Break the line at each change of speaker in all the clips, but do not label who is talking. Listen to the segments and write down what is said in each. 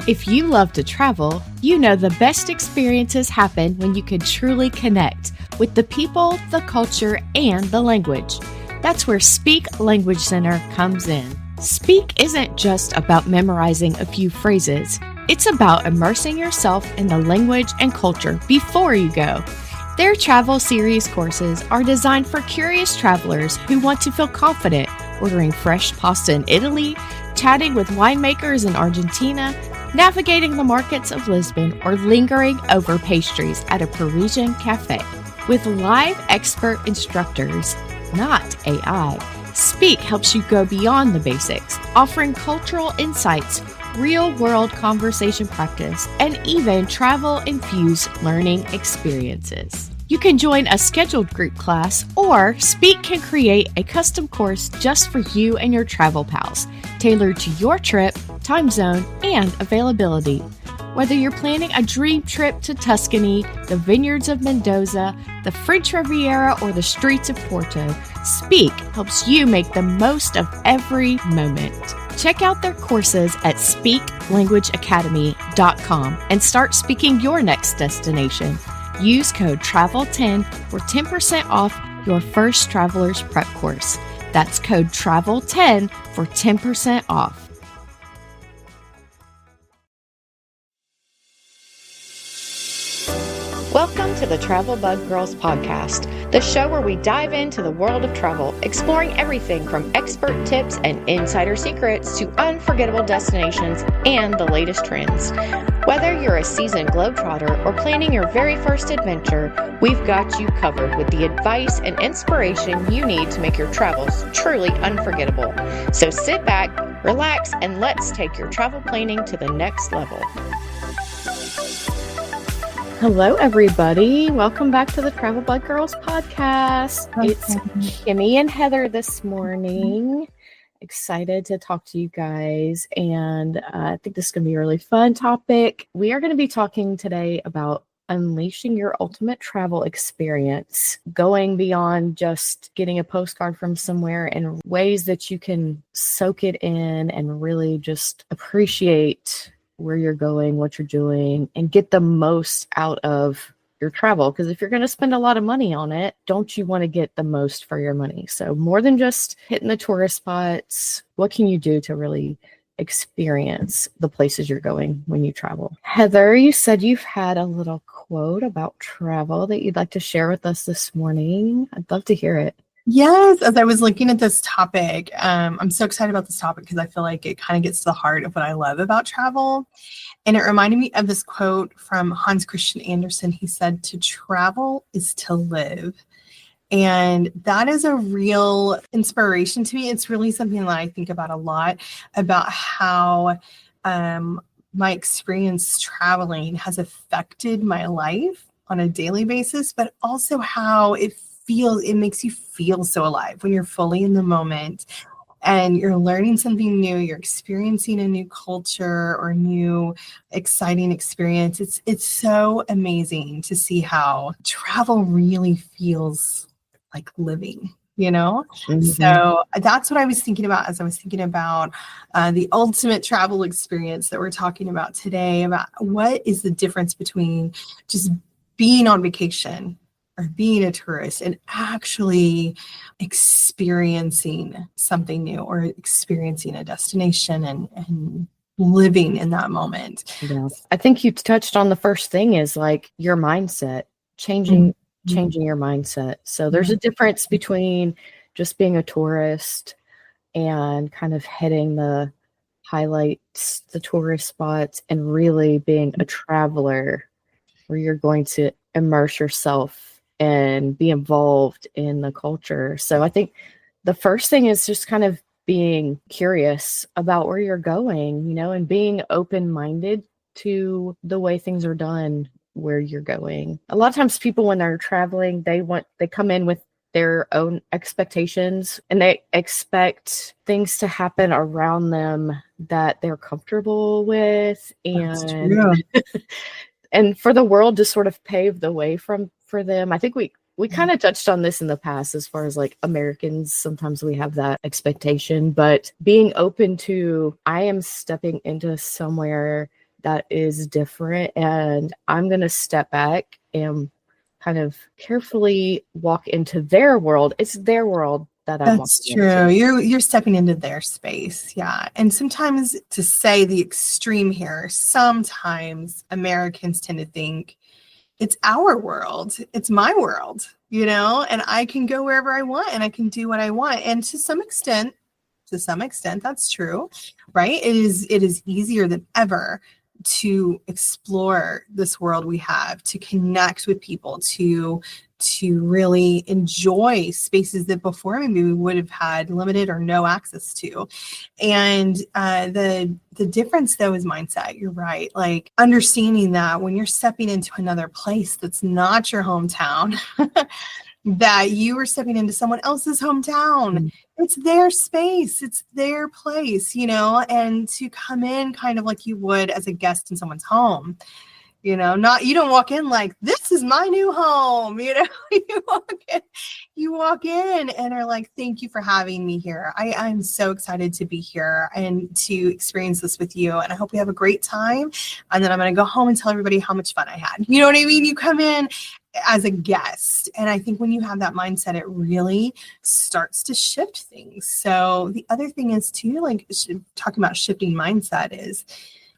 If you love to travel, you know the best experiences happen when you can truly connect with the people, the culture, and the language. That's where Speak Language Center comes in. Speak isn't just about memorizing a few phrases. It's about immersing yourself in the language and culture before you go. Their travel series courses are designed for curious travelers who want to feel confident ordering fresh pasta in Italy, chatting with winemakers in Argentina, navigating the markets of Lisbon, or lingering over pastries at a Parisian cafe. With live expert instructors, not AI, Speak helps you go beyond the basics, offering cultural insights, real-world conversation practice, and even travel-infused learning experiences. You can join a scheduled group class, or Speak can create a custom course just for you and your travel pals, tailored to your trip, time zone, and availability. Whether you're planning a dream trip to Tuscany, the vineyards of Mendoza, the French Riviera, or the streets of Porto, Speak helps you make the most of every moment. Check out their courses at speaklanguageacademy.com and start speaking your next destination. Use code TRAVEL10 for 10% off your first Traveler's Prep course. That's code TRAVEL10 for 10% off. Welcome to the Travel Bug Girls podcast, the show where we dive into the world of travel, exploring everything from expert tips and insider secrets to unforgettable destinations and the latest trends. Whether you're a seasoned globetrotter or planning your very first adventure, we've got you covered with the advice and inspiration you need to make your travels truly unforgettable. So sit back, relax, and let's take your travel planning to the next level. Hello, everybody. Welcome back to the Travel Bug Girls podcast. It's Kimmie and Heather this morning. Excited to talk to you guys, and I think this is going to be a really fun topic. We are going to be talking today about unleashing your ultimate travel experience, going beyond just getting a postcard from somewhere, and ways that you can soak it in and really just appreciate where you're going, what you're doing, and get the most out of your travel. Because if you're going to spend a lot of money on it, don't you want to get the most for your money? So more than just hitting the tourist spots, what can you do to really experience the places you're going when you travel? Heather, you said you've had a little quote about travel that you'd like to share with us this morning. I'd love to hear it.
Yes, as I was looking at this topic, I'm so excited about this topic because I feel like it kind of gets to the heart of what I love about travel. And it reminded me of this quote from Hans Christian Andersen. He said, "To travel is to live." And that is a real inspiration to me. It's really something that I think about a lot, about how my experience traveling has affected my life on a daily basis, but also how it makes you feel so alive when you're fully in the moment and you're learning something new, you're experiencing a new culture or new exciting experience. It's so amazing to see how travel really feels like living, you know? Mm-hmm. So that's what I was thinking about as I was thinking about the ultimate travel experience that we're talking about today, about what is the difference between just being on vacation or being a tourist and actually experiencing something new or experiencing a destination and living in that moment.
Yeah. I think you touched on the first thing is like your mindset, changing your mindset. So there's a difference between just being a tourist and kind of hitting the highlights, the tourist spots, and really being a traveler where you're going to immerse yourself and be involved in the culture. So I think the first thing is just kind of being curious about where you're going, you know, and being open-minded to the way things are done where you're going. A lot of times people, when they're traveling, they come in with their own expectations and they expect things to happen around them that they're comfortable with. And and for the world to sort of pave the way for them. I think we kind of touched on this in the past as far as like Americans, sometimes we have that expectation, but being open to, I am stepping into somewhere that is different, and I'm going to step back and kind of carefully walk into their world. It's their world that I'm
That's
walking
true.
into.
You're stepping into their space. Yeah. And sometimes, to say the extreme here, sometimes Americans tend to think it's our world. It's my world, and I can go wherever I want and I can do what I want. And to some extent, that's true, right? It is easier than ever to explore this world we have, to connect with people, to really enjoy spaces that before maybe we would have had limited or no access to. And the difference, though, is mindset. You're right. Like, understanding that when you're stepping into another place that's not your hometown, that you are stepping into someone else's hometown. It's their space, it's their place, and to come in kind of like you would as a guest in someone's home. You don't walk in like, this is my new home. You walk in and are like, thank you for having me here. I'm so excited to be here and to experience this with you. And I hope we have a great time. And then I'm going to go home and tell everybody how much fun I had. You know what I mean? You come in as a guest. And I think when you have that mindset, it really starts to shift things. So the other thing is too, like talking about shifting mindset, is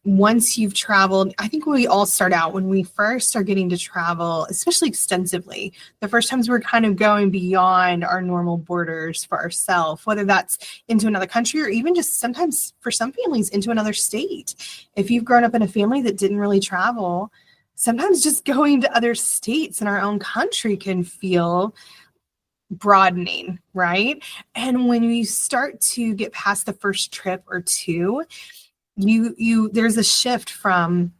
once you've traveled, I think we all start out when we first are getting to travel, especially extensively, the first times we're kind of going beyond our normal borders for ourselves, whether that's into another country or even just sometimes for some families into another state. If you've grown up in a family that didn't really travel, sometimes just going to other states in our own country can feel broadening, right? And when you start to get past the first trip or two, there's a shift from,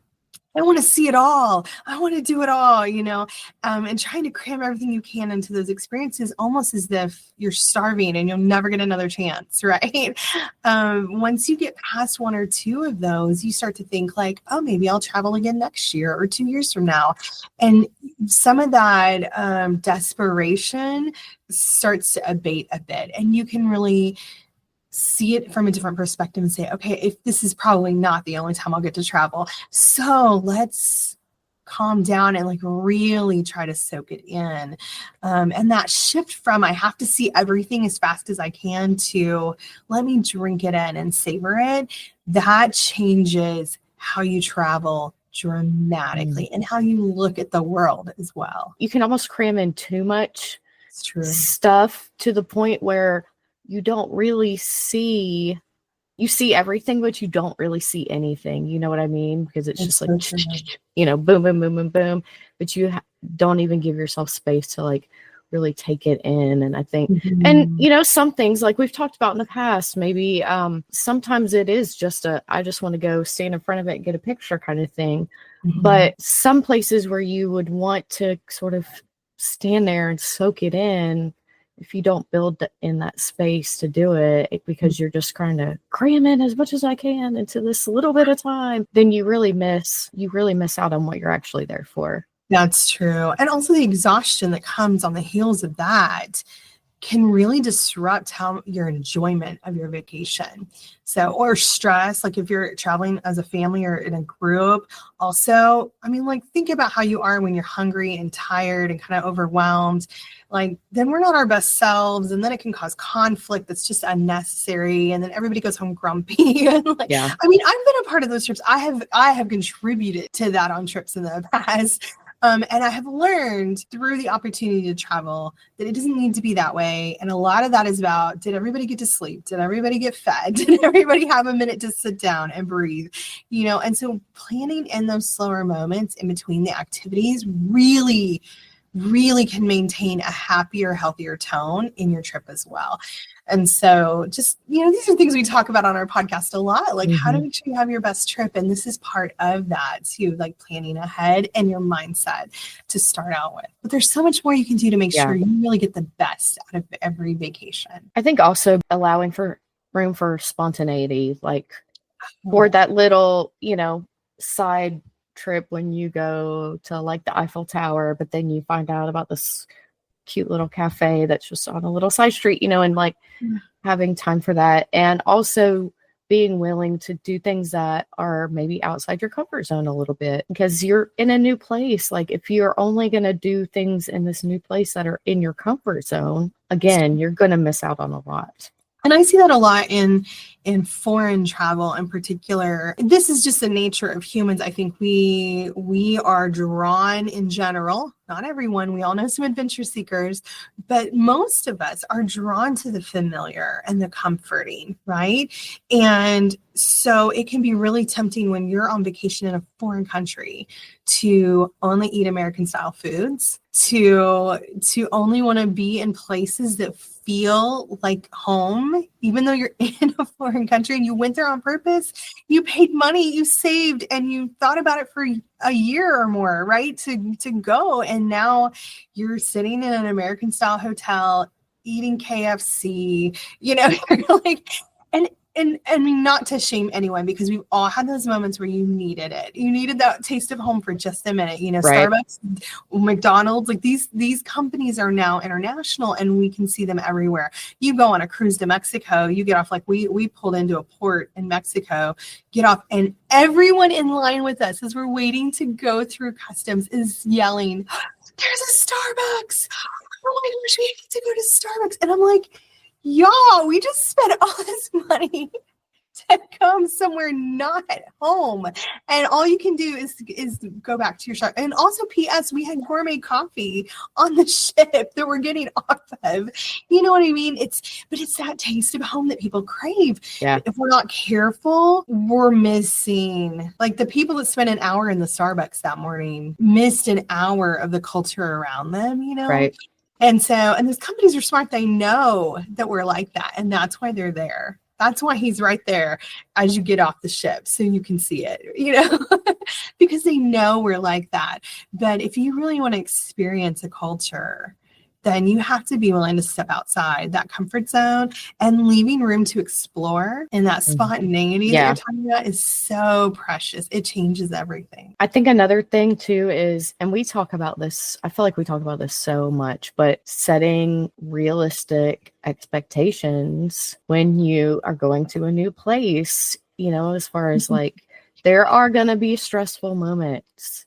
I want to see it all, I want to do it all, and trying to cram everything you can into those experiences, almost as if you're starving and you'll never get another chance, right? Once you get past one or two of those, you start to think like, oh, maybe I'll travel again next year or 2 years from now. And some of that desperation starts to abate a bit, and you can really see it from a different perspective and say, okay, if this is probably not the only time I'll get to travel, so let's calm down and like really try to soak it in. And that shift from, I have to see everything as fast as I can, to let me drink it in and savor it, that changes how you travel dramatically and how you look at the world as well.
You can almost cram in too much
stuff
to the point where you don't really see, you see everything, but you don't really see anything. You know what I mean? Because it's just like, boom, boom, boom, boom, boom. But you don't even give yourself space to like really take it in. And I think, and some things like we've talked about in the past, maybe sometimes it is just I just want to go stand in front of it and get a picture kind of thing. But some places where you would want to sort of stand there and soak it in, if you don't build in that space to do it, because you're just trying to cram in as much as I can into this little bit of time, then you really miss out on what you're actually there for.
That's true. And also the exhaustion that comes on the heels of that can really disrupt your enjoyment of your vacation. So, or stress, like if you're traveling as a family or in a group. Also, I mean, like, think about how you are when you're hungry and tired and kind of overwhelmed. Like, then we're not our best selves, and then it can cause conflict that's just unnecessary, and then everybody goes home grumpy. And like,
yeah.
I mean, I've been a part of those trips. I have contributed to that on trips in the past. And I have learned through the opportunity to travel that it doesn't need to be that way. And a lot of that is about, did everybody get to sleep? Did everybody get fed? Did everybody have a minute to sit down and breathe? And so planning in those slower moments in between the activities really can maintain a happier, healthier tone in your trip as well. And so just, these are things we talk about on our podcast a lot, like how to make sure you have your best trip. And this is part of that too, like planning ahead and your mindset to start out with. But there's so much more you can do to make sure you really get the best out of every vacation.
I think also allowing for room for spontaneity, like for that little, side trip when you go to like the Eiffel Tower, but then you find out about this cute little cafe that's just on a little side street, and like having time for that. And also being willing to do things that are maybe outside your comfort zone a little bit because you're in a new place. Like if you're only going to do things in this new place that are in your comfort zone, again, you're going to miss out on a lot.
And I see that a lot in foreign travel in particular. This is just the nature of humans. I think we are drawn in general, not everyone, we all know some adventure seekers, but most of us are drawn to the familiar and the comforting, right? And so it can be really tempting when you're on vacation in a foreign country to only eat American style foods, to only want to be in places that feel like home, even though you're in a foreign country and you went there on purpose, you paid money, you saved, and you thought about it for a year or more, right? To go. And now you're sitting in an American style hotel, eating KFC, you're like, and I mean, not to shame anyone, because we've all had those moments where you needed it. You needed that taste of home for just a minute.
Right.
Starbucks, McDonald's, like these companies are now international and we can see them everywhere. You go on a cruise to Mexico, you get off, like we pulled into a port in Mexico, get off, and everyone in line with us as we're waiting to go through customs is yelling, "There's a Starbucks. Oh my gosh, we get to go to Starbucks." And I'm like, y'all, we just spent all this money to come somewhere not at home, and all you can do is go back to your shop. And also, P.S., we had gourmet coffee on the ship that we're getting off of. You know what I mean? It's that taste of home that people crave.
Yeah.
If we're not careful, we're missing. Like the people that spent an hour in the Starbucks that morning missed an hour of the culture around them.
Right.
And those companies are smart. They know that we're like that. And that's why they're there. That's why he's right there as you get off the ship, so you can see it, because they know we're like that. But if you really want to experience a culture, then you have to be willing to step outside that comfort zone, and leaving room to explore. And that spontaneity that you're talking about is so precious. It changes everything.
I think another thing too is, and we talk about this, I feel like we talk about this so much, but setting realistic expectations when you are going to a new place, as far as like, there are going to be stressful moments.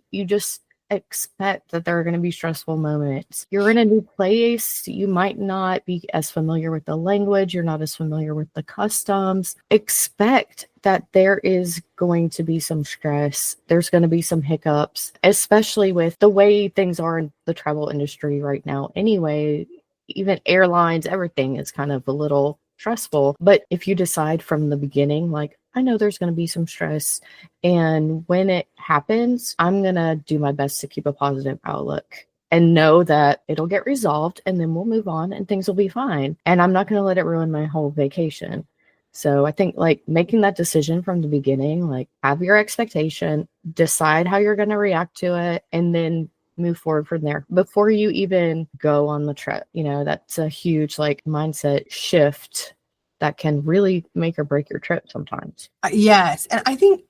You just expect that there are going to be stressful moments. You're in a new place. You might not be as familiar with the language. You're not as familiar with the customs. Expect that there is going to be some stress. There's going to be some hiccups, especially with the way things are in the travel industry right now. Anyway, even airlines, everything is kind of a little stressful. But if you decide from the beginning, like, I know there's going to be some stress, and when it happens, I'm going to do my best to keep a positive outlook and know that it'll get resolved, and then we'll move on and things will be fine. And I'm not going to let it ruin my whole vacation. So I think like making that decision from the beginning, like have your expectation, decide how you're going to react to it, and then move forward from there before you even go on the trip. That's a huge like mindset shift that can really make or break your trip sometimes.
Yes. And I think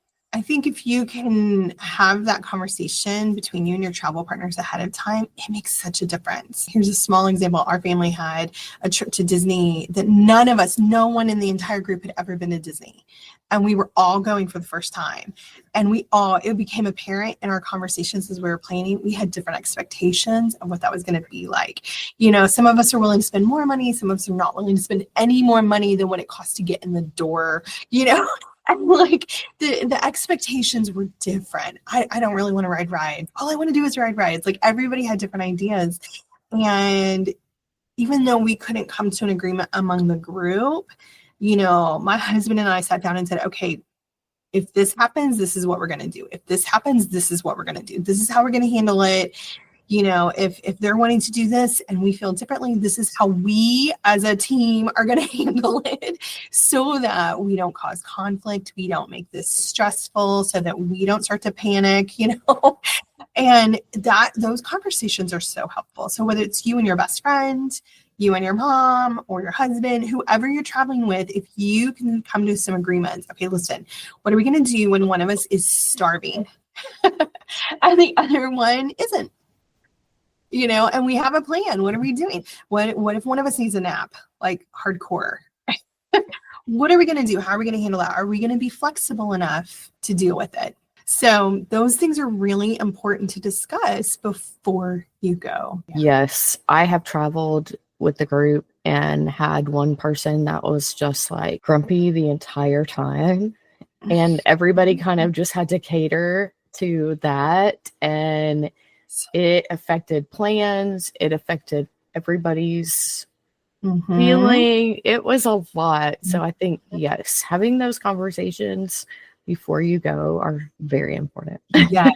if you can have that conversation between you and your travel partners ahead of time, it makes such a difference. Here's a small example. Our family had a trip to Disney that no one in the entire group had ever been to Disney. And we were all going for the first time. And it became apparent in our conversations as we were planning, we had different expectations of what that was going to be like. Some of us are willing to spend more money. Some of us are not willing to spend any more money than what it costs to get in the door, And like the expectations were different. I don't really want to ride rides. All I want to do is ride rides. Like everybody had different ideas. And even though we couldn't come to an agreement among the group, my husband and I sat down and said, okay, if this happens, this is what we're going to do. If this happens, this is what we're going to do. This is how we're going to handle it. If they're wanting to do this and we feel differently, this is how we as a team are going to handle it, so that we don't cause conflict. We don't make this stressful, so that we don't start to panic, and those conversations are so helpful. So whether it's you and your best friend, you and your mom or your husband, whoever you're traveling with, if you can come to some agreements, okay, listen, what are we going to do when one of us is starving and the other one isn't? And we have a plan. What are we doing? What if one of us needs a nap, like hardcore? what are we going to do? How are we going to handle that? Are we going to be flexible enough to deal with it? So those things are really important to discuss before you go.
Yes, I have traveled with the group and had one person that was just like grumpy the entire time. And everybody kind of just had to cater to that. And it affected plans. It affected everybody's feeling. It was a lot. So I think, yes, having those conversations before you go are very important.
Yeah.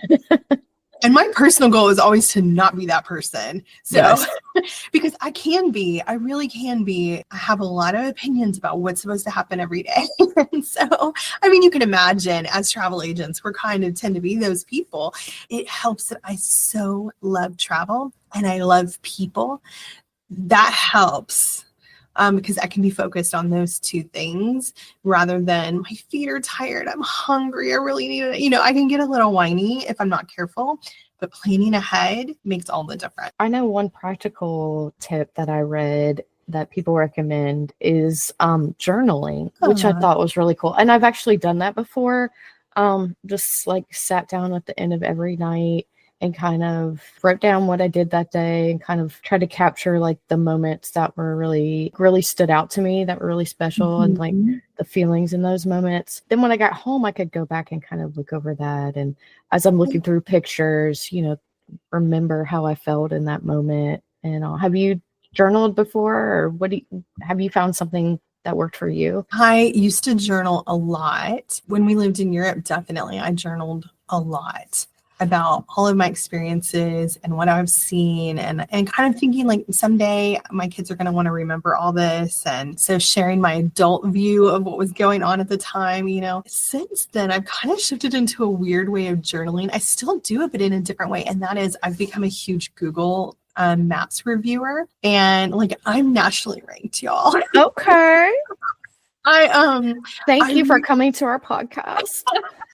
And my personal goal is always to not be that person. So,
Yes.
because I really can be. I have a lot of opinions about what's supposed to happen every day. And so, I mean, you can imagine as travel agents, we're kind of tend to be those people. It helps that I so love travel and I love people. That helps. Because I can be focused on those two things rather than my feet are tired, I'm hungry, I really need it. I can get a little whiny if I'm not careful, but planning ahead makes all the difference.
I know one practical tip that I read that people recommend is journaling, which I thought was really cool. And I've actually done that before. Just like sat down at the end of every night and kind of wrote down what I did that day and kind of tried to capture like the moments that were really, really stood out to me, that were really special and like the feelings in those moments. Then when I got home, I could go back and kind of look over that. And as I'm looking through pictures, remember how I felt in that moment. And have you journaled before, or have you found something that worked for you?
I used to journal a lot. When we lived in Europe, definitely I journaled a lot about all of my experiences and what I've seen and kind of thinking like someday my kids are going to want to remember all this. And so sharing my adult view of what was going on at the time, since then I've kind of shifted into a weird way of journaling. I still do it, but in a different way. And that is I've become a huge Google Maps reviewer, and like I'm nationally ranked, y'all.
Okay. Thank you for
really
coming to our podcast.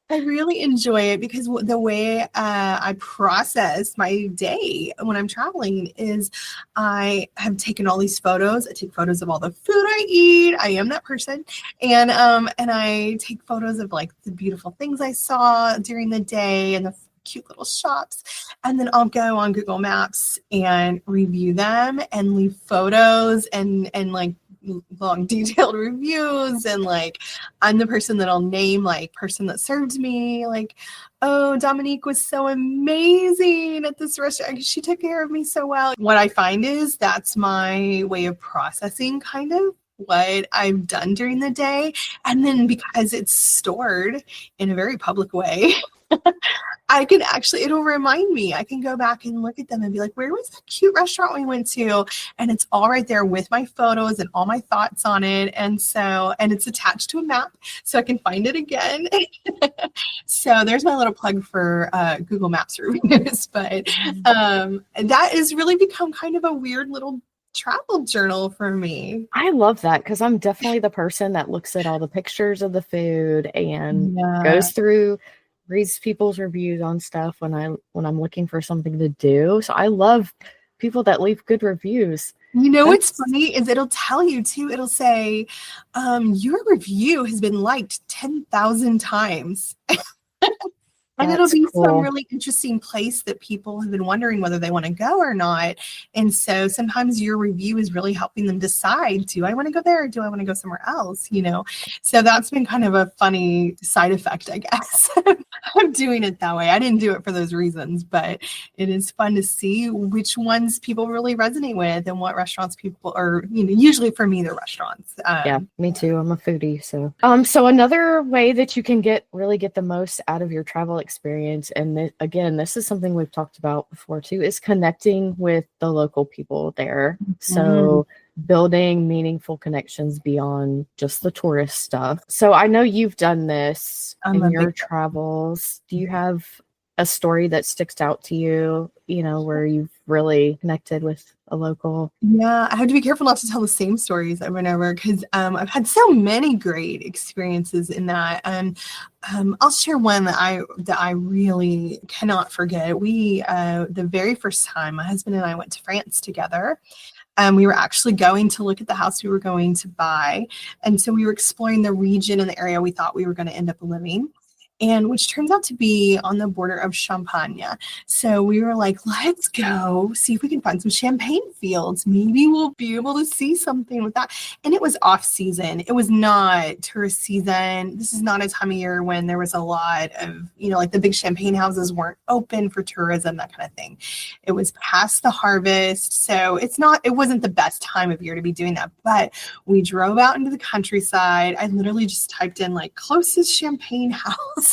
I really enjoy it because the way I process my day when I'm traveling is I have taken all these photos. I take photos of all the food I eat. I am that person. And I take photos of like the beautiful things I saw during the day and the cute little shops. And then I'll go on Google Maps and review them and leave photos and like long detailed reviews. And like I'm the person that'll name like person that served me, like, oh, Dominique was so amazing at this restaurant, she took care of me so well. What I find is that's my way of processing kind of what I've done during the day. And then because it's stored in a very public way, I can actually, it'll remind me, I can go back and look at them and be like, where was that cute restaurant we went to? And it's all right there with my photos and all my thoughts on it. And it's attached to a map so I can find it again. So there's my little plug for Google Maps reviews. But that has really become kind of a weird little travel journal for me.
I love that because I'm definitely the person that looks at all the pictures of the food and goes through, reads people's reviews on stuff when I'm looking for something to do. So I love people that leave good reviews.
What's funny is it'll tell you too. It'll say, your review has been liked 10,000 times. And it'll be some really interesting place that people have been wondering whether they want to go or not. And so sometimes your review is really helping them decide, do I want to go there or do I want to go somewhere else? So that's been kind of a funny side effect, I guess, of doing it that way. I didn't do it for those reasons, but it is fun to see which ones people really resonate with and what restaurants people are, usually for me, the restaurants.
Yeah, me too. I'm a foodie. So another way that you can get the most out of your travel experience, and again, this is something we've talked about before too, is connecting with the local people there. So building meaningful connections beyond just the tourist stuff. So I know you've done this in your travels. Do you have a story that sticks out to you, where you've really connected with a local?
Yeah, I have to be careful not to tell the same stories over and over because I've had so many great experiences in that. And I'll share one that I really cannot forget. We the very first time my husband and I went to France together. We were actually going to look at the house we were going to buy. And so we were exploring the region and the area we thought we were going to end up living, and which turns out to be on the border of Champagne. So we were like, let's go see if we can find some champagne fields. Maybe we'll be able to see something with that. And it was off season. It was not tourist season. This is not a time of year when there was a lot of, like the big champagne houses weren't open for tourism, that kind of thing. It was past the harvest. So it wasn't the best time of year to be doing that. But we drove out into the countryside. I literally just typed in like closest champagne house.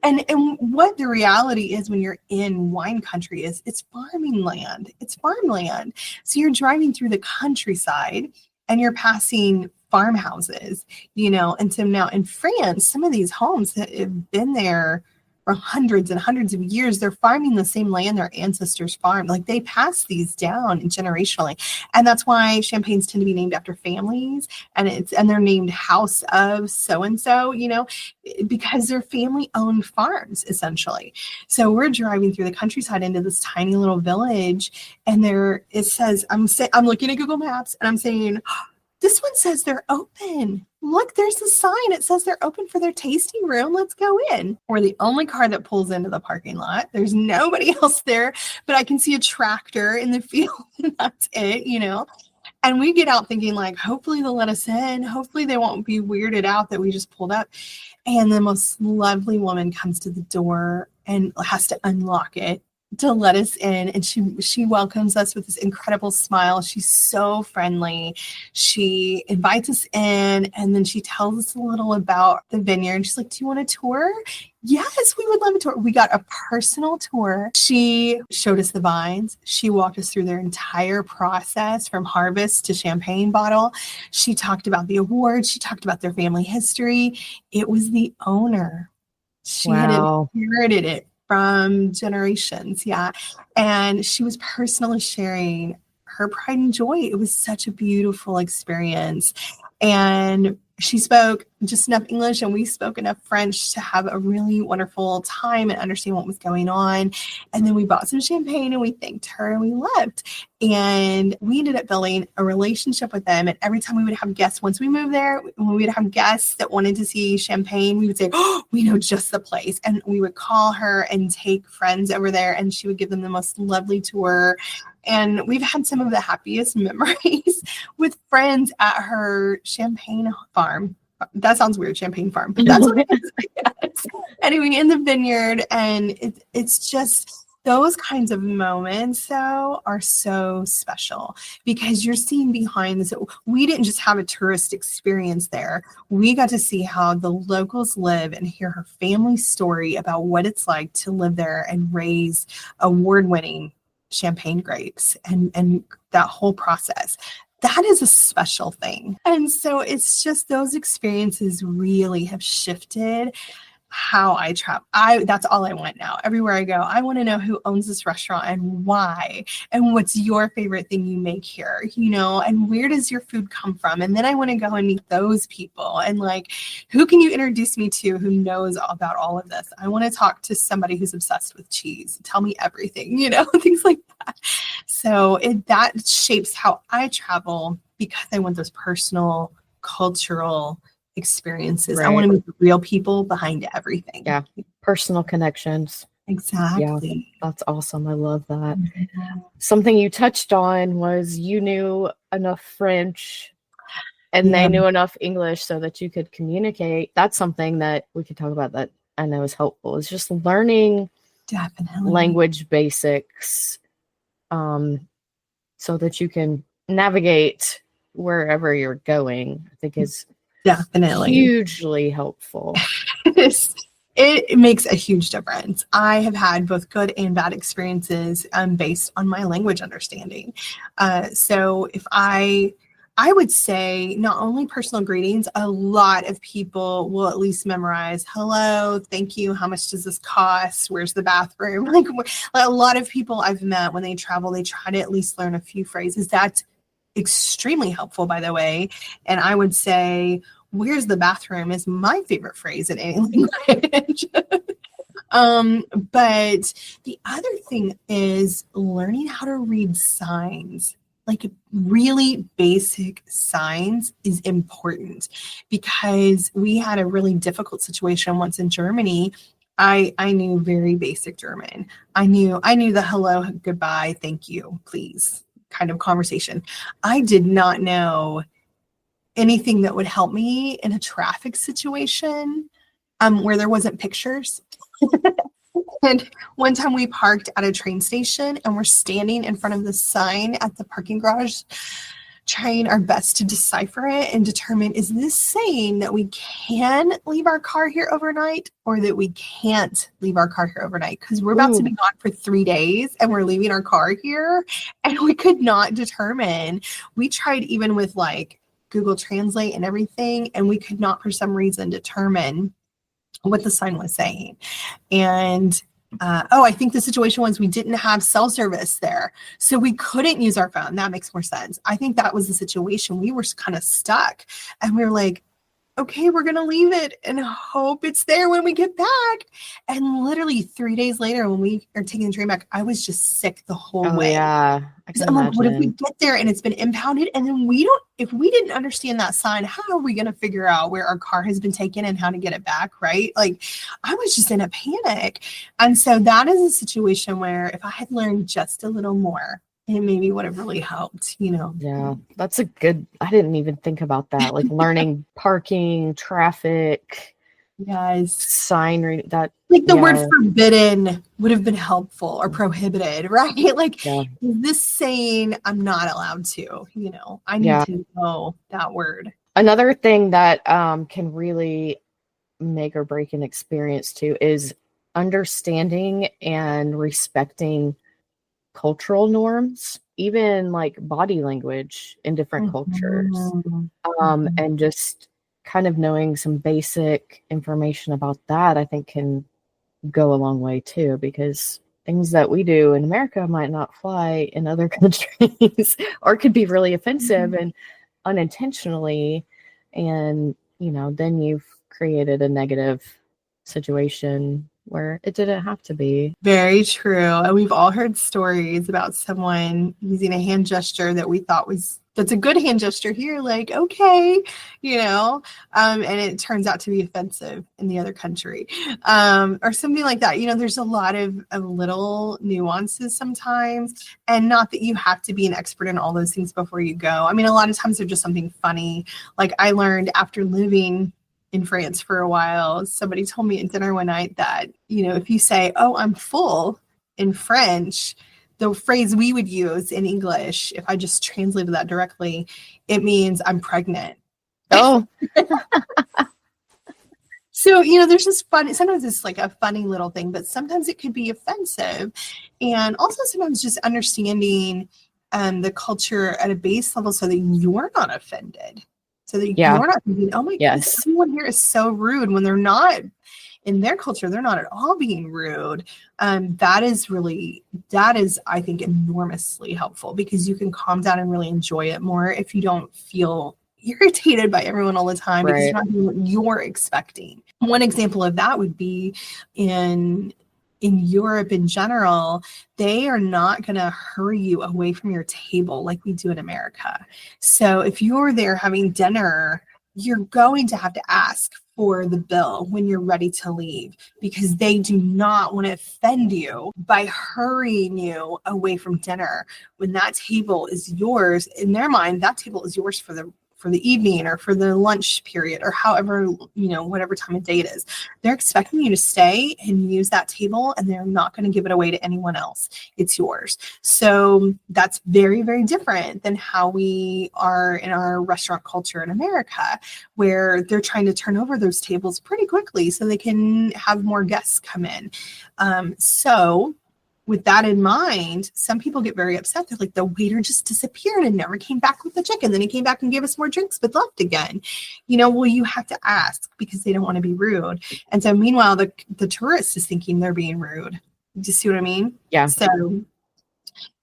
And what the reality is when you're in wine country is it's farming land. It's farmland. So you're driving through the countryside and you're passing farmhouses, and so now in France, some of these homes that have been there for hundreds and hundreds of years, they're farming the same land their ancestors farmed. Like they pass these down generationally. And that's why champagnes tend to be named after families, and they're named house of so-and-so, because they're family owned farms essentially. So we're driving through the countryside into this tiny little village, and it says, I'm looking at Google Maps and I'm saying, this one says they're open. Look, there's a sign. It says they're open for their tasting room. Let's go in. We're the only car that pulls into the parking lot. There's nobody else there, but I can see a tractor in the field, and that's it, And we get out thinking like, hopefully they'll let us in. Hopefully they won't be weirded out that we just pulled up. And the most lovely woman comes to the door and has to unlock it to let us in, and she welcomes us with this incredible smile. She's so friendly. She invites us in, and then she tells us a little about the vineyard. She's like, do you want a tour? Yes, we would love a tour. We got a personal tour. She showed us the vines. She walked us through their entire process from harvest to champagne bottle. She talked about the awards. She talked about their family history. It was the owner. She had inherited it from generations. Yeah. And she was personally sharing her pride and joy. It was such a beautiful experience. And she spoke just enough English and we spoke enough French to have a really wonderful time and understand what was going on. And then we bought some champagne and we thanked her and we left. And we ended up building a relationship with them. And every time we would have guests, once we moved there, when we would have guests that wanted to see champagne, we would say, oh, we know just the place. And we would call her and take friends over there, and she would give them the most lovely tour. And we've had some of the happiest memories with friends at her champagne farm. That sounds weird, champagne farm, but that's what it is. Yes. Anyway, in the vineyard. And it's just those kinds of moments, though, are so special because you're seeing behind this. We didn't just have a tourist experience there. We got to see how the locals live and hear her family story about what it's like to live there and raise award-winning champagne grapes and that whole process. That is a special thing. And so it's just those experiences really have shifted how I travel. That's all I want now. Everywhere I go, I want to know who owns this restaurant and why, and what's your favorite thing you make here, and where does your food come from? And then I want to go and meet those people and like, who can you introduce me to who knows about all of this? I want to talk to somebody who's obsessed with cheese. Tell me everything, things like that. So that shapes how I travel because I want those personal, cultural experiences. Right. I want to meet the real people behind everything.
Yeah. Personal connections.
Exactly.
Yeah, that's awesome. I love that. Mm-hmm. Something you touched on was you knew enough French and they knew enough English so that you could communicate. That's something that we could talk about that I know is helpful. It's just learning language basics so that you can navigate wherever you're going. I think is definitely hugely helpful.
It makes a huge difference. I have had both good and bad experiences based on my language understanding. So if I would say not only personal greetings, a lot of people will at least memorize, hello, thank you, how much does this cost? Where's the bathroom? Like a lot of people I've met when they travel, they try to at least learn a few phrases. That's extremely helpful, by the way. And I would say, where's the bathroom is my favorite phrase in any language. But the other thing is learning how to read signs. like really basic signs is important, because we had a really difficult situation once in Germany. I knew very basic German. I knew the hello, goodbye, thank you, please kind of conversation. I did not know anything that would help me in a traffic situation where there wasn't pictures. And one time we parked at a train station and we're standing in front of the sign at the parking garage, trying our best to decipher it and determine, is this saying that we can leave our car here overnight or that we can't leave our car here overnight? Because we're about to be gone for 3 days and we're leaving our car here, and we could not determine. We tried even with like Google Translate and everything, and we could not for some reason determine what the sign was saying. And I think the situation was we didn't have cell service there, so we couldn't use our phone. That makes more sense. I think that was the situation. We were kind of stuck, and we were like, okay, we're going to leave it and hope it's there when we get back. And literally 3 days later, when we are taking the train back, I was just sick the whole way.
Yeah.
I'm like, what if we get there and it's been impounded? And then if we didn't understand that sign, how are we going to figure out where our car has been taken and how to get it back? Right. Like, I was just in a panic. And so that is a situation where if I had learned just a little more, it maybe would have really helped,
Yeah, that's a good, I didn't even think about that. Like learning parking, traffic,
Yes.
sign reading, that.
Like the word forbidden would have been helpful, or prohibited, right? Like, is this saying I'm not allowed to, I need to know that word.
Another thing that can really make or break an experience too is understanding and respecting cultural norms, even like body language in different cultures, and just kind of knowing some basic information about that, I think can go a long way too, because things that we do in America might not fly in other countries or could be really offensive and unintentionally, and then you've created a negative situation where it didn't have to be.
Very true. And we've all heard stories about someone using a hand gesture that we thought that's a good hand gesture here, like, okay, and it turns out to be offensive in the other country, or something like that. There's a lot of little nuances sometimes, and not that you have to be an expert in all those things before you go. I mean, a lot of times they're just something funny. Like, I learned after living in France for a while, somebody told me at dinner one night that, if you say, oh, I'm full in French, the phrase we would use in English, if I just translated that directly, it means I'm pregnant.
Oh.
So, there's just fun. Sometimes it's like a funny little thing, but sometimes it could be offensive. And also sometimes just understanding the culture at a base level so that you're not offended. So that you're not thinking, oh my goodness, everyone here is so rude, when they're not. In their culture, they're not at all being rude. That is, I think, enormously helpful, because you can calm down and really enjoy it more if you don't feel irritated by everyone all the time, because it's not what you're expecting. One example of that would be in Europe in general. They are not going to hurry you away from your table like we do in America. So if you're there having dinner, you're going to have to ask for the bill when you're ready to leave, because they do not want to offend you by hurrying you away from dinner. When that table is yours, in their mind, that table is yours for the evening or for the lunch period, or however, whatever time of day it is. They're expecting you to stay and use that table, and they're not going to give it away to anyone else. It's yours. So that's very, very different than how we are in our restaurant culture in America, where they're trying to turn over those tables pretty quickly so they can have more guests come in. So with that in mind, some people get very upset. They're like, the waiter just disappeared and never came back with the chicken. Then he came back and gave us more drinks, but left again. Well, you have to ask, because they don't want to be rude. And so meanwhile, the tourist is thinking they're being rude. Do you see what I mean?
Yeah.
So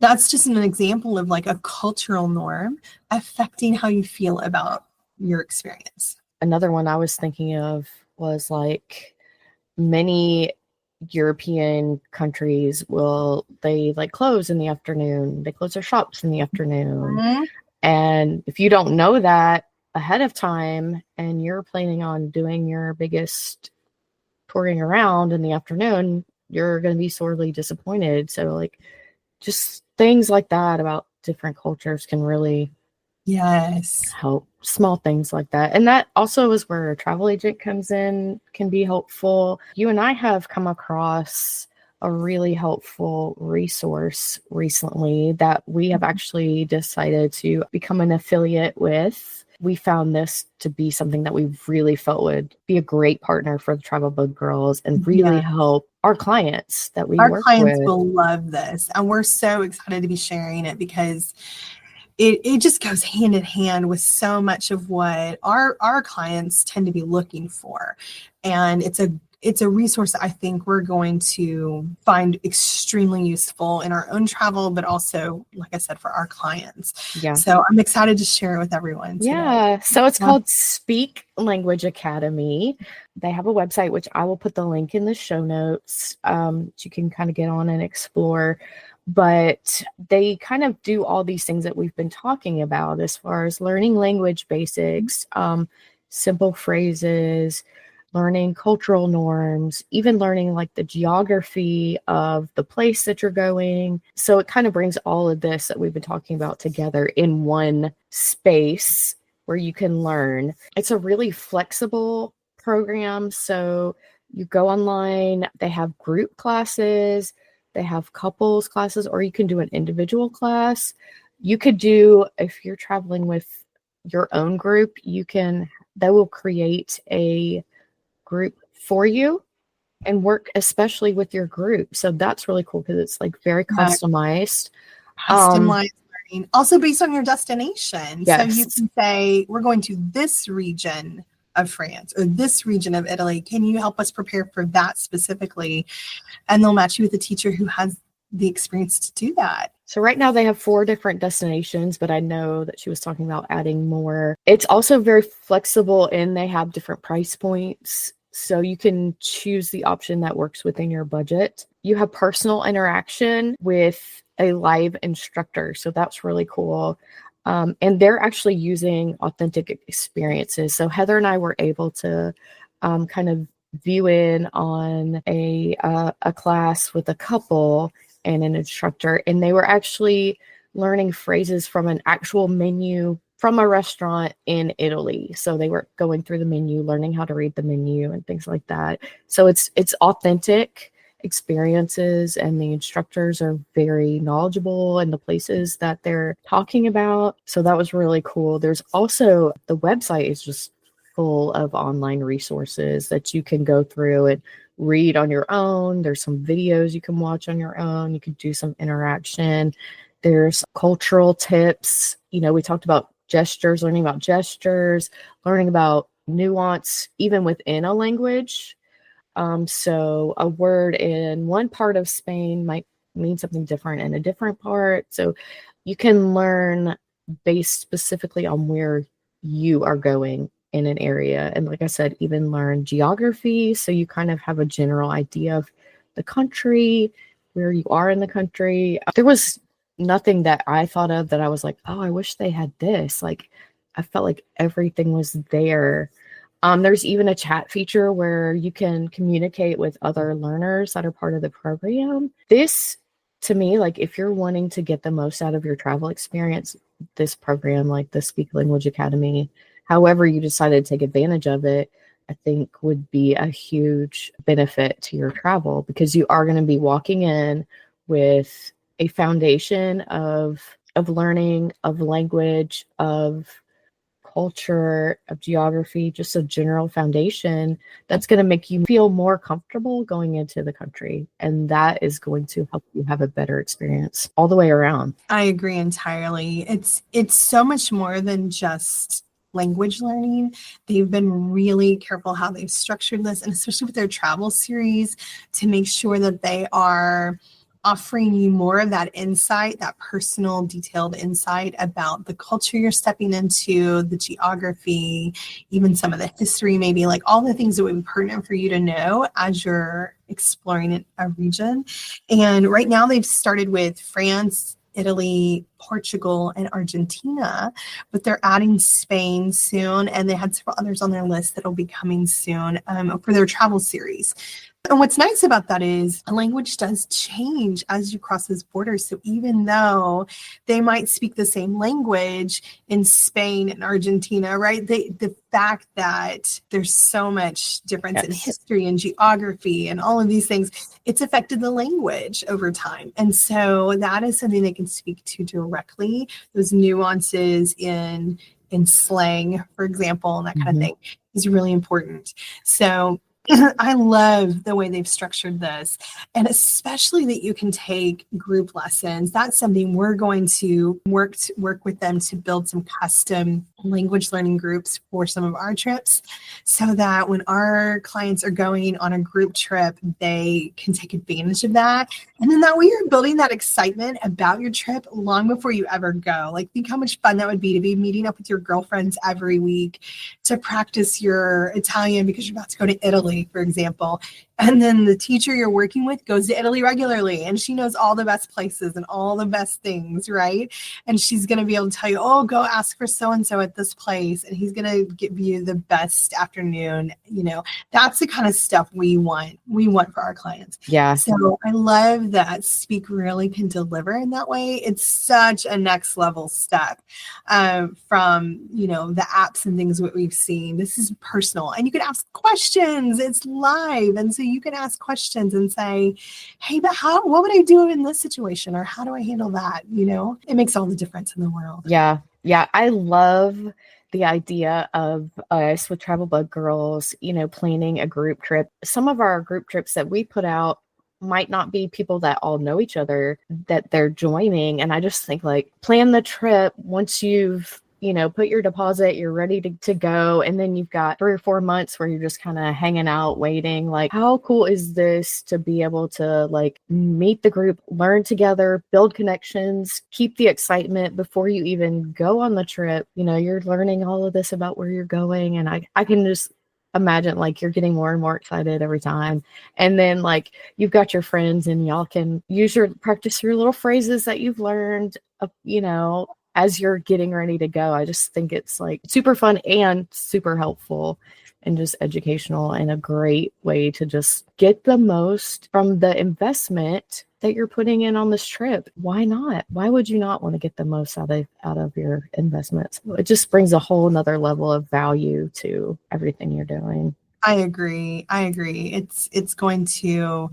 that's just an example of like a cultural norm affecting how you feel about your experience.
Another one I was thinking of was like many European countries they like close in the afternoon. They close their shops in the afternoon.
Mhm.
And if you don't know that ahead of time and you're planning on doing your biggest touring around in the afternoon, you're going to be sorely disappointed. So like just things like that about different cultures can really
Yes.
help. Small things like that. And that also is where a travel agent comes in, can be helpful. You and I have come across a really helpful resource recently that we have actually decided to become an affiliate with. We found this to be something that we really felt would be a great partner for the Travel Bug Girls and really
Yeah.
help our clients that we
Our
work
clients
with.
will love this. And we're so excited to be sharing it because it just goes hand in hand with so much of what our clients tend to be looking for. And it's a resource that I think we're going to find extremely useful in our own travel, but also, like I said, for our clients.
Yeah.
So I'm excited to share it with everyone today.
Yeah. So it's called Speak Language Academy. They have a website, which I will put the link in the show notes. You can kind of get on and explore. But they kind of do all these things that we've been talking about as far as learning language basics, simple phrases, learning cultural norms, even learning like the geography of the place that you're going. So it kind of brings all of this that we've been talking about together in one space where you can learn. It's a really flexible program. So you go online, they have group classes, they have couples classes, or you can do an individual class. You could do, if you're traveling with your own group, they will create a group for you and work especially with your group. So that's really cool because it's like very customized.
Customized learning, also based on your destination.
Yes.
So you can say, we're going to this region of France or this region of Italy. Can you help us prepare for that specifically? And they'll match you with a teacher who has the experience to do that.
So right now they have 4 different destinations, but I know that she was talking about adding more. It's also very flexible and they have different price points. So you can choose the option that works within your budget. You have personal interaction with a live instructor. So that's really cool. And they're actually using authentic experiences. So Heather and I were able to kind of view in on a class with a couple and an instructor, and they were actually learning phrases from an actual menu from a restaurant in Italy. So they were going through the menu, learning how to read the menu and things like that. So it's authentic experiences, and the instructors are very knowledgeable in the places that they're talking about. So that was really cool. There's also, the website is just full of online resources that you can go through and read on your own. There's some videos you can watch on your own. You can do some interaction. There's cultural tips. We talked about gestures, learning about gestures, learning about nuance, even within a language. So a word in one part of Spain might mean something different in a different part. So you can learn based specifically on where you are going in an area. And like I said, even learn geography. So you kind of have a general idea of the country, where you are in the country. There was nothing that I thought of that I was like, oh, I wish they had this. Like, I felt like everything was there. There's even a chat feature where you can communicate with other learners that are part of the program. This, to me, like if you're wanting to get the most out of your travel experience, this program, like the Speak Language Academy, however you decide to take advantage of it, I think would be a huge benefit to your travel, because you are going to be walking in with a foundation of learning, of language, of culture, of geography, just a general foundation that's going to make you feel more comfortable going into the country. And that is going to help you have a better experience all the way around.
I agree entirely. It's so much more than just language learning. They've been really careful how they've structured this, and especially with their travel series, to make sure that they are offering you more of that insight, that personal, detailed insight about the culture you're stepping into, the geography, even some of the history, maybe like all the things that would be pertinent for you to know as you're exploring a region. And right now they've started with France, Italy, Portugal, and Argentina, but they're adding Spain soon, and they had several others on their list that will be coming soon for their travel series. And what's nice about that is a language does change as you cross those borders. So even though they might speak the same language in Spain and Argentina, right? The fact that there's so much difference in history and geography and all of these things, it's affected the language over time. And so that is something they can speak to directly, those nuances in slang, for example, and that kind of thing is really important. So I love the way they've structured this, and especially that you can take group lessons. That's something we're going to work with them to build some custom language learning groups for some of our trips, so that when our clients are going on a group trip, they can take advantage of that. And then that way you're building that excitement about your trip long before you ever go. Like, think how much fun that would be to be meeting up with your girlfriends every week to practice your Italian because you're about to go to Italy, for example. And then the teacher you're working with goes to Italy regularly, and she knows all the best places and all the best things, right? And she's going to be able to tell you, oh, go ask for so-and-so at this place, and he's going to give you the best afternoon. You know, that's the kind of stuff we want for our clients.
Yeah.
So I love that Speak really can deliver in that way. It's such a next level step from, you know, the apps and things that we've seen. This is personal, and you can ask questions. It's live. And so you can ask questions and say, hey, but what would I do in this situation? Or how do I handle that? You know, it makes all the difference in the world.
Yeah. Yeah. I love the idea of us with Travel Bug Girls, you know, planning a group trip. Some of our group trips that we put out might not be people that all know each other that they're joining. And I just think, like, plan the trip once you've, you know, put your deposit, you're ready to go. And then you've got 3 or 4 months where you're just kind of hanging out, waiting. Like, how cool is this to be able to, like, meet the group, learn together, build connections, keep the excitement before you even go on the trip. You know, you're learning all of this about where you're going. And I can just imagine, like, you're getting more and more excited every time. And then, like, you've got your friends and y'all can practice your little phrases that you've learned, you know, as you're getting ready to go. I just think it's, like, super fun and super helpful and just educational, and a great way to just get the most from the investment that you're putting in on this trip. Why not? Why would you not want to get the most out of your investments? It just brings a whole nother level of value to everything you're doing.
I agree. It's going to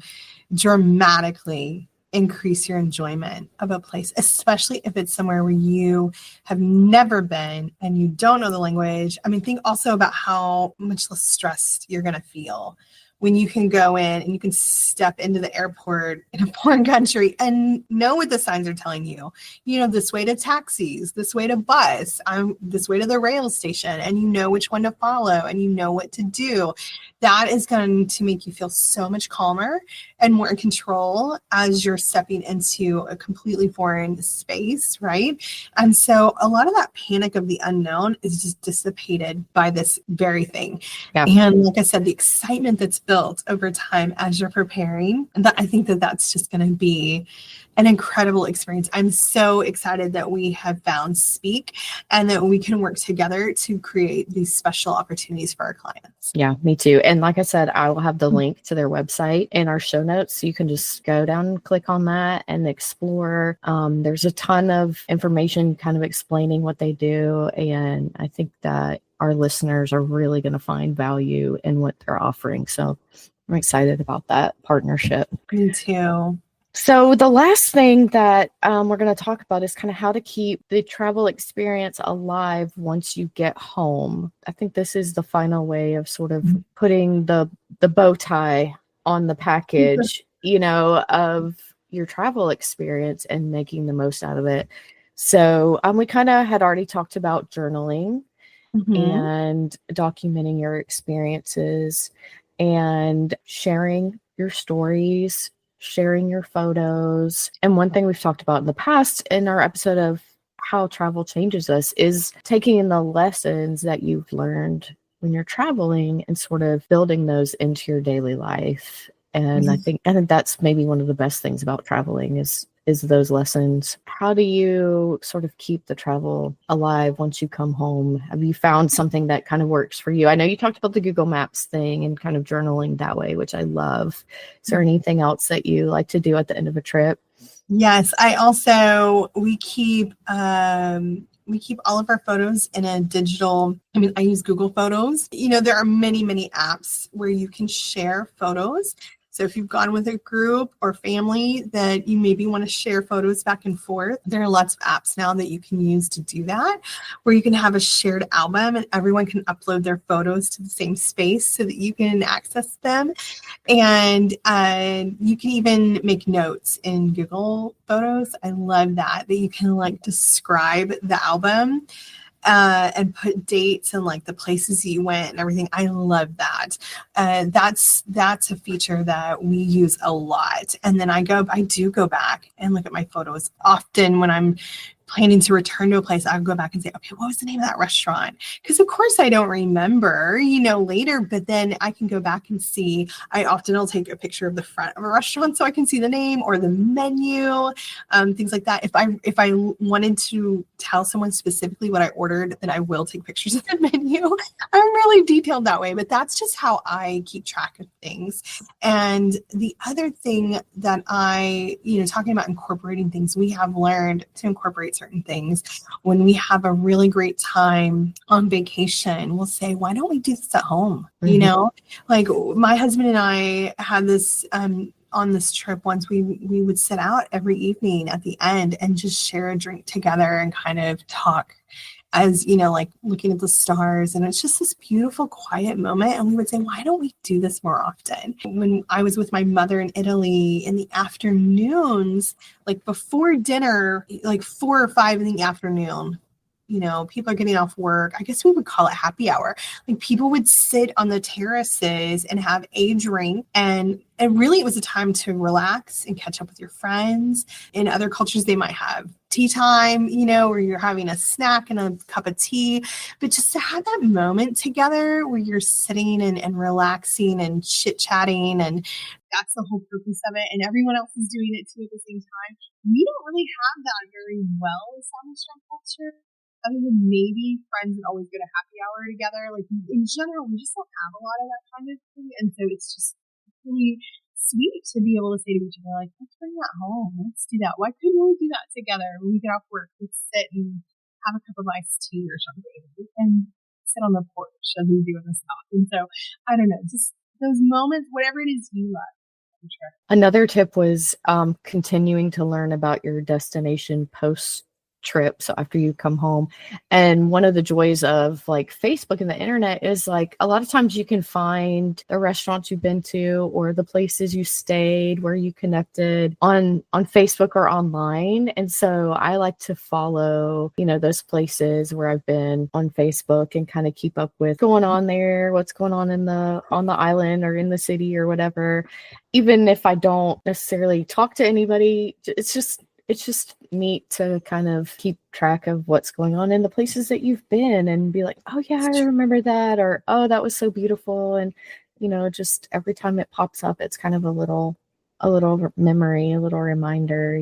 dramatically increase your enjoyment of a place, especially if it's somewhere where you have never been and you don't know the language. I mean, think also about how much less stressed you're going to feel when you can go in and you can step into the airport in a foreign country and know what the signs are telling you. You know, this way to taxis, this way to bus, this way to the rail station, and you know which one to follow and you know what to do. That is going to make you feel so much calmer and more in control as you're stepping into a completely foreign space, right? And so a lot of that panic of the unknown is just dissipated by this very thing.
Yeah.
And like I said, the excitement that's built over time as you're preparing, and I think that that's just going to be an incredible experience. I'm so excited that we have found Speak and that we can work together to create these special opportunities for our clients.
Yeah, me too. And like I said, I will have the link to their website in our show notes. So you can just go down and click on that and explore. There's a ton of information kind of explaining what they do. And I think that our listeners are really going to find value in what they're offering. So I'm excited about that partnership.
Me too.
So the last thing that we're going to talk about is kind of how to keep the travel experience alive once you get home. I think this is the final way of sort of putting the bow tie on the package, you know, of your travel experience and making the most out of it. So we kind of had already talked about journaling and documenting your experiences and sharing your stories sharing your photos. And one thing we've talked about in the past in our episode of how travel changes us is taking in the lessons that you've learned when you're traveling and sort of building those into your daily life. And I think that's maybe one of the best things about traveling is those lessons. How do you sort of keep the travel alive once you come home? Have you found something that kind of works for you? I know you talked about the Google Maps thing and kind of journaling that way, which I love. Is there anything else that you like to do at the end of a trip?
Yes, we keep all of our photos in a digital, I use Google Photos. There are many, many apps where you can share photos. So if you've gone with a group or family that you maybe want to share photos back and forth, there are lots of apps now that you can use to do that, where you can have a shared album and everyone can upload their photos to the same space so that you can access them. And you can even make notes in Google Photos. I love that you can describe the album and put dates and the places you went and everything. I love that. That's a feature that we use a lot. And then I do go back and look at my photos often when I'm planning to return to a place. I'll go back and say, okay, what was the name of that restaurant? Because of course I don't remember, later, but then I can go back and see. I often will take a picture of the front of a restaurant so I can see the name or the menu, things like that. If I wanted to tell someone specifically what I ordered, then I will take pictures of the menu. I'm really detailed that way, but that's just how I keep track of things. And the other thing that talking about incorporating things, we have learned to incorporate certain things. When we have a really great time on vacation, we'll say, why don't we do this at home? My husband and I had this on this trip once. We would sit out every evening at the end and just share a drink together and kind of talk as looking at the stars, and it's just this beautiful quiet moment. And we would say, why don't we do this more often? When I was with my mother in Italy, in the afternoons, before dinner, 4 or 5 in the afternoon, people are getting off work. I guess we would call it happy hour. People would sit on the terraces and have a drink, and really it was a time to relax and catch up with your friends. In other cultures, they might have tea time, where you're having a snack and a cup of tea, but just to have that moment together where you're sitting and relaxing and chit-chatting, and that's the whole purpose of it. And everyone else is doing it too at the same time. We don't really have that very well established in our culture. Other than maybe friends that always go to happy hour together. In general, we just don't have a lot of that kind of thing. And so it's just really sweet to be able to say to each other, let's bring that home. Let's do that. Why couldn't we do that together? When we get off work, let's sit and have a cup of iced tea or something and sit on the porch as we do in the South. And so, I don't know, just those moments, whatever it is you love. Sure.
Another tip was continuing to learn about your destination post trip, so after you come home. And one of the joys of Facebook and the internet is a lot of times you can find the restaurants you've been to or the places you stayed where you connected on Facebook or online. And so I like to follow those places where I've been on Facebook and kind of keep up with what's going on there, what's going on on the island or in the city or whatever. Even if I don't necessarily talk to anybody, it's just neat to kind of keep track of what's going on in the places that you've been and be like, oh yeah, I remember that, or oh, that was so beautiful. And just every time it pops up, it's kind of a little memory, a little reminder.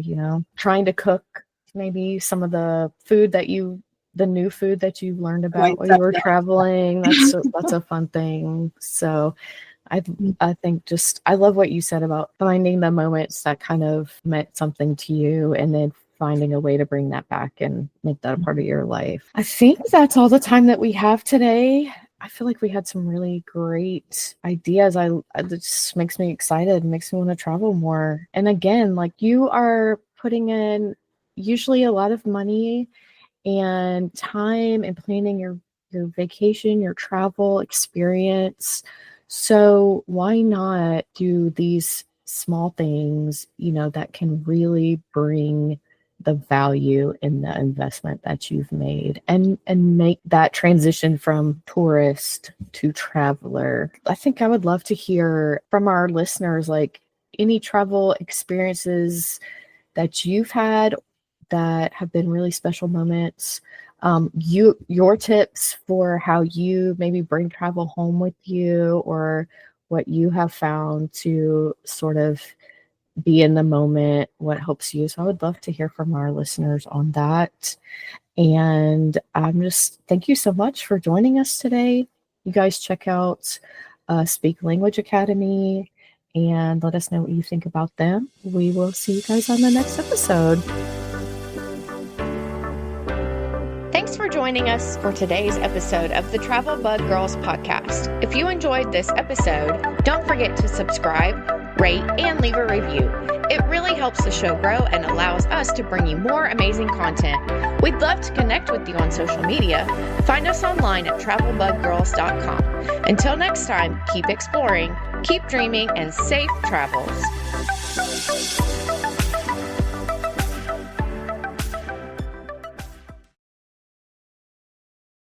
Trying to cook maybe some of the new food that you learned about while you were traveling. That's a fun thing. So I think I love what you said about finding the moments that kind of meant something to you and then finding a way to bring that back and make that a part of your life. I think that's all the time that we have today. I feel like we had some really great ideas. It just makes me excited, makes me want to travel more. And again, you are putting in usually a lot of money and time and planning your vacation, your travel experience. So why not do these small things, that can really bring the value in the investment that you've made and make that transition from tourist to traveler. I think I would love to hear from our listeners, any travel experiences that you've had that have been really special moments. Your tips for how you maybe bring travel home with you, or what you have found to sort of be in the moment, what helps you. So I would love to hear from our listeners on that. And thank you so much for joining us today. You guys check out Speak Language Academy and let us know what you think about them. We will see you guys on the next episode. Thanks for joining us for today's episode of the Travel Bug Girls podcast. If you enjoyed this episode, don't forget to subscribe, rate, and leave a review. It really helps the show grow and allows us to bring you more amazing content. We'd love to connect with you on social media. Find us online at travelbuggirls.com. Until next time, keep exploring, keep dreaming, and safe travels.